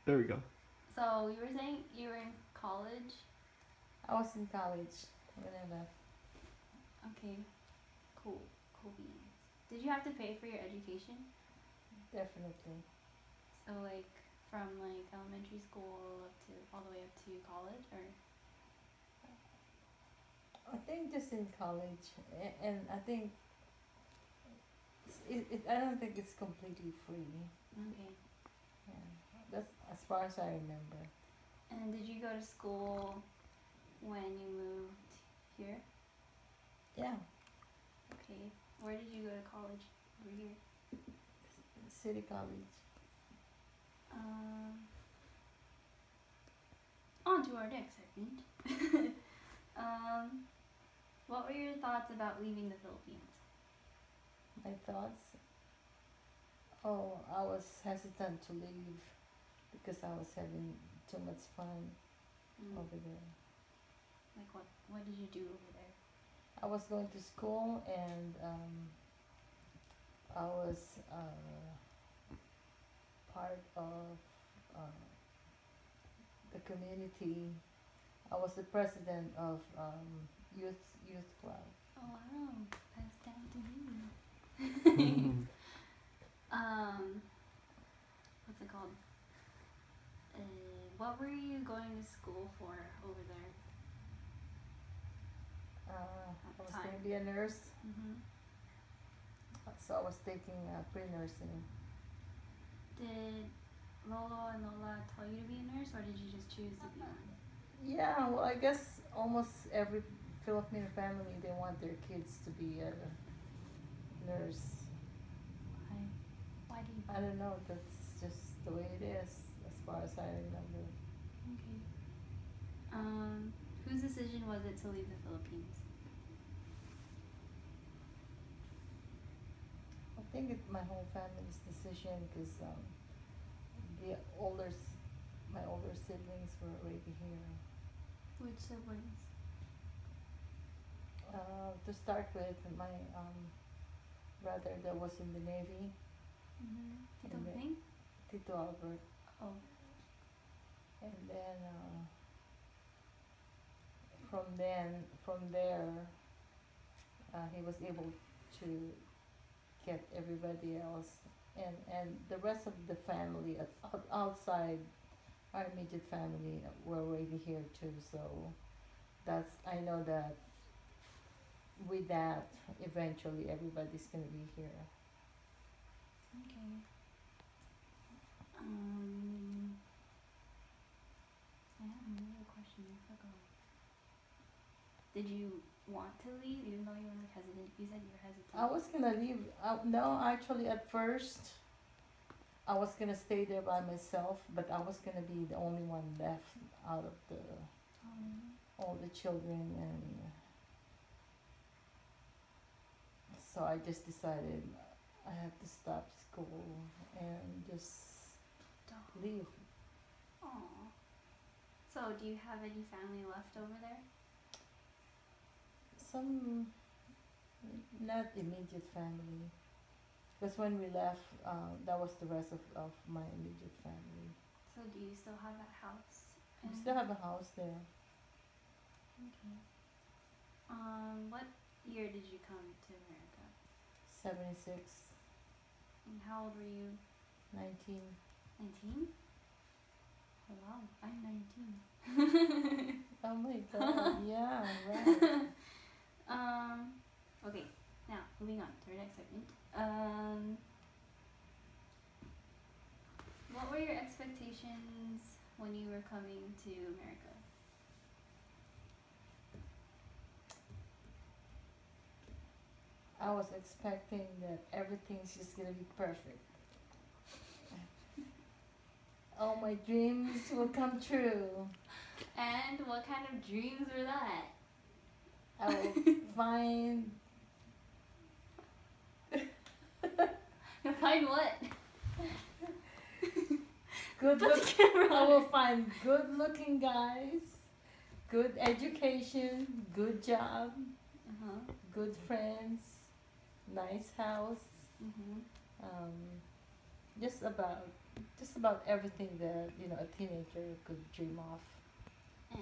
There we go. So you were saying you were in college? I was in college when I left. Okay, cool, cool beans. Did you have to pay for your education? Definitely. So like from like elementary school up to all the way up to college, or I think just in college, and I think I don't think it's completely free. okay. Yeah, that's as far as I remember. And did you go to school when you moved here? Yeah, Okay. Where did you go to college over here? City College. Um, On to our next segment. um, what were your thoughts about leaving the Philippines? My thoughts. Oh, I was hesitant to leave because I was having too much fun Mm. over there. Like what did you do over there? I was going to school and I was part of uh, the community. I was the president of youth club. Oh wow, pass down to me. Mhm. um, what's it called? What were you going to school for over there at I the was time? going to be a nurse, Mm-hmm. so I was taking pre-nursing. Did Lolo and Lola tell you to be a nurse, or did you just choose to be one? Yeah, well, I guess almost every Filipino family they want their kids to be a nurse. Why? Why do you? I don't know. That's just the way it is, as far as I remember. Okay. Whose decision was it to leave the Philippines? I think it's my whole family's decision because the older, my older siblings were already here. Which siblings? To start with, my brother that was in the Navy, Mm-hmm. Tito and then Ping? Tito Albert, Oh. and then from there, he was able to get everybody else, and the rest of the family outside our immediate family were already here too. So that's I know that with that, eventually everybody's gonna be here. Okay. Um, I have another question. I forgot. Did you want to leave, even though you were like hesitant? You said you were hesitant. I was gonna leave. No, actually, at first, I was gonna stay there by myself, but I was gonna be the only one left out of all the children, and so I just decided I have to stop school and just leave. Aw. So, do you have any family left over there? Some not immediate family, because when we left, that was the rest of my immediate family. So, do you still have that house? We still have a house there. Okay. What year did you come to America? 76, And how old were you? 19. 19? Oh, wow, I'm 19. Oh my god, yeah, right. Okay, now moving on to our next segment. What were your expectations when you were coming to America? I was expecting that everything's just gonna be perfect. All my dreams will come true. And what kind of dreams were that? I will find You'll find what? good Put the look. camera I on will it. find good looking guys, good education, good job, Uh-huh. good friends, nice house. Mm-hmm. Um, just about just about everything that a teenager could dream of. And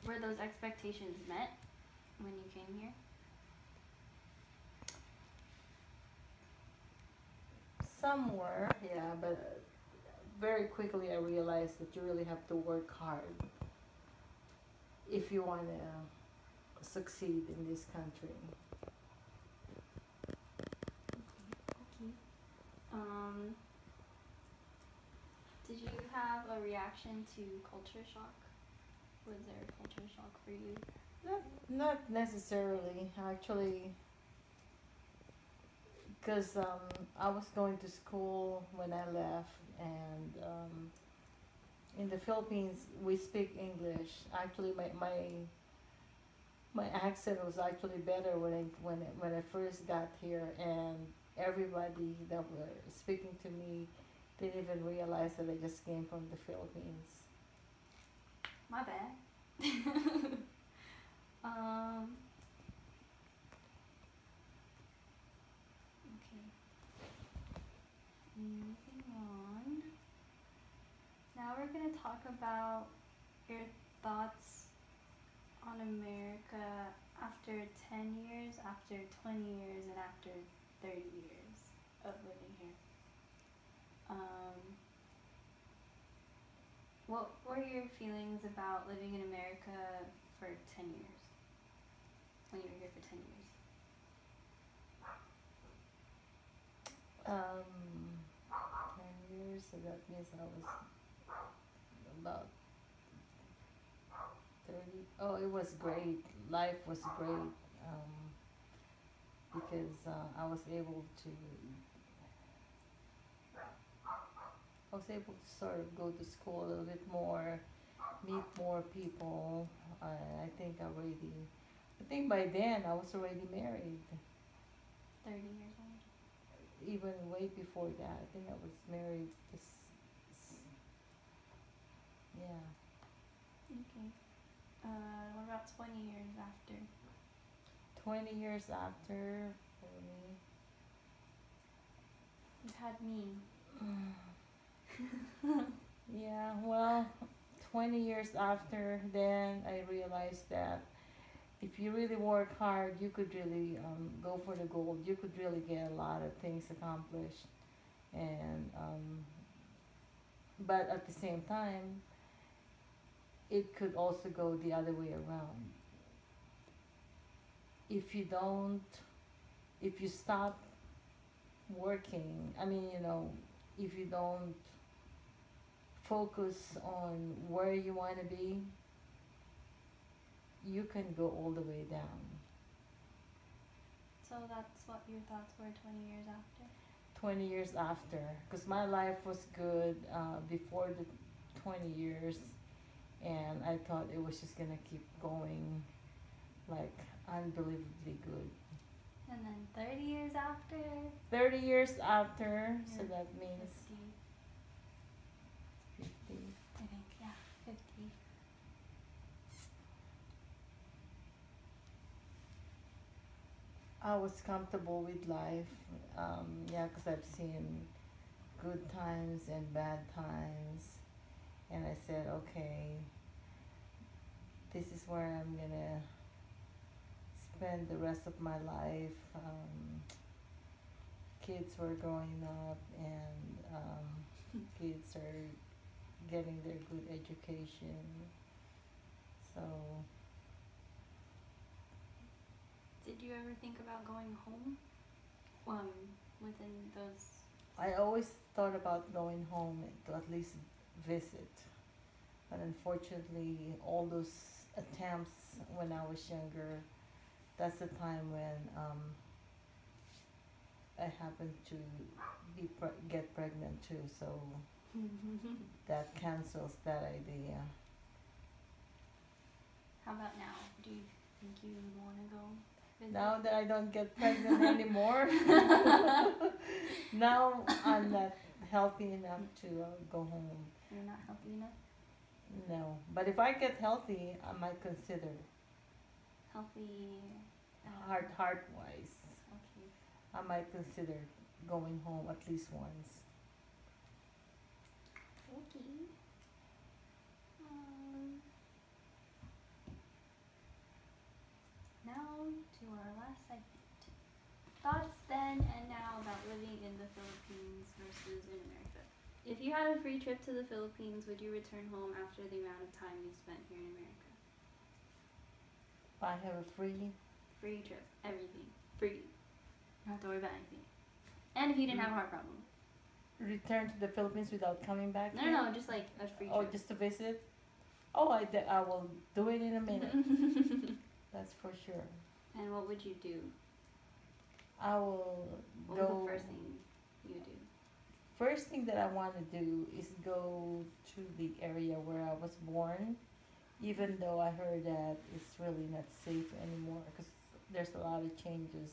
were those expectations met when you came here? Somewhere, yeah, but very quickly I realized that you really have to work hard if you want to succeed in this country. Okay. Did you have a reaction to culture shock? Was there a culture shock for you? Not necessarily, actually, because I was going to school when I left, and in the Philippines we speak English. Actually, my accent was actually better when I first got here, and everybody that were speaking to me didn't even realize that I just came from the Philippines. My bad. Okay. Moving on. Now we're gonna talk about your thoughts on America after 10 years, after 20 years, and after 30 years of living here. What were your feelings about living in America for 10 years? When you were here for 10 years? 10 years, so that means I was about 30. Oh, it was great. Life was great, because I was able to sort of go to school a little bit more, meet more people. I think by then I was already married. 30 years old? Even way before that, I think I was married. Yeah. Okay. What about 20 years after? 20 years after, for me. You had me. Yeah, well, 20 years after, then I realized that if you really work hard, you could really go for the goal. You could really get a lot of things accomplished, and but at the same time, it could also go the other way around. If you don't, if you stop working, if you don't focus on where you want to be, you can go all the way down. So that's what your thoughts were 20 years after? 20 years after, because my life was good before the 20 years, and I thought it was just gonna keep going like unbelievably good. And then 30 years after? 30 years after, so that means 50. 50. I think, yeah, 50. I was comfortable with life, yeah, because I've seen good times and bad times, and I said, okay, this is where I'm gonna spend the rest of my life. Kids were growing up, and kids are getting their good education. So, did you ever think about going home? Within those... I always thought about going home to at least visit. But unfortunately, all those attempts when I was younger, that's the time when I happened to get pregnant too, so that cancels that idea. How about now? Do you think you want to go visit? Now that I don't get pregnant anymore, now I'm not healthy enough to go home. You're not healthy enough? No, but if I get healthy, I might consider Healthy... heart-wise. I might consider going home at least once. Okay. Now to our last segment. Thoughts then and now about living in the Philippines versus in America. If you had a free trip to the Philippines, would you return home after the amount of time you spent here in America? If I have a free trip, everything. Free. You don't have to worry about anything. And if you didn't have a heart problem. return to the Philippines without coming back? No, just like a free trip. Oh, just to visit? Oh, I will do it in a minute. That's for sure. And what would you do? I will What go. was the first thing you do? First thing that I want to do is go to the area where I was born, even though I heard that it's really not safe anymore because there's a lot of changes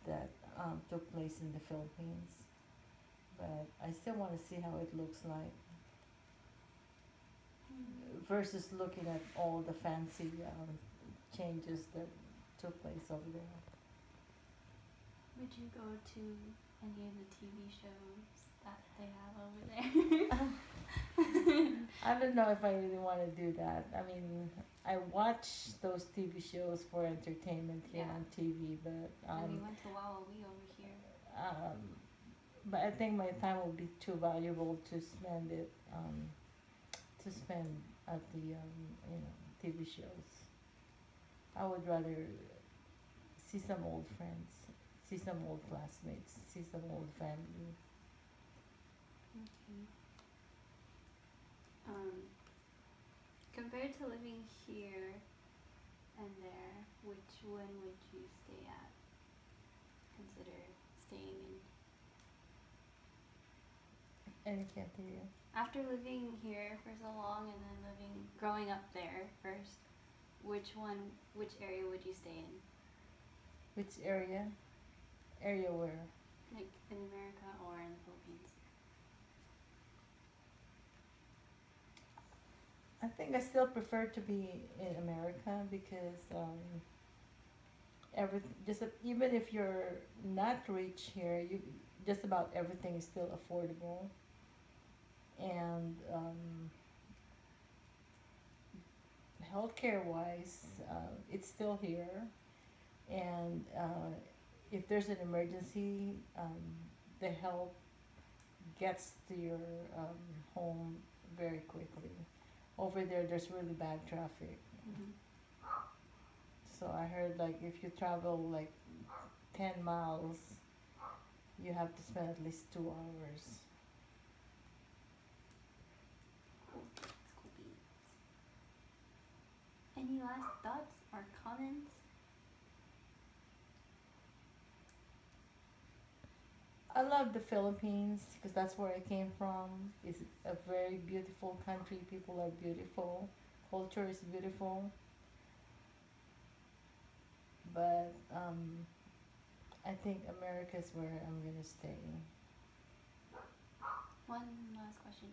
that took place in the Philippines. But I still want to see how it looks like versus looking at all the fancy changes that took place over there. Would you go to any of the TV shows that they have over there? I don't know if I really want to do that. I mean, I watch those TV shows for entertainment here on TV, but we went to Wawawi over here. but I think my time will be too valuable to spend it to spend at the TV shows. I would rather see some old friends, see some old classmates, see some old family. Okay. Compared to living here and there, which one would you stay at? Consider staying in. And I can't hear you. After living here for so long and then growing up there first, which area would you stay in? Which area? Area where? Like in America or in the Philippines? I think I still prefer to be in America because even if you're not rich here, just about everything is still affordable, and healthcare wise, it's still here, and if there's an emergency, the help gets to your home very quickly. Over there, there's really bad traffic. Mm-hmm. So I heard like if you travel like 10 miles, you have to spend at least 2 hours. Cool. That's cool beans. Any last thoughts or comments? I love the Philippines because that's where I came from. It's a very beautiful country. People are beautiful. Culture is beautiful. But I think America is where I'm gonna stay. One last question.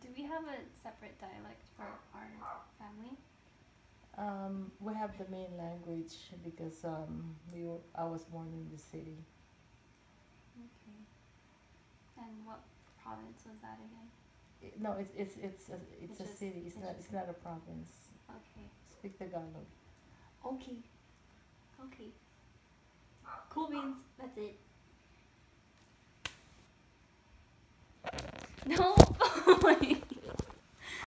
Do we have a separate dialect for our family? We have the main language because I was born in the city. Okay. And what province was that again? No, it's a city. It's not a province. Okay. Speak Tagalog. Okay. Cool beans. That's it. No.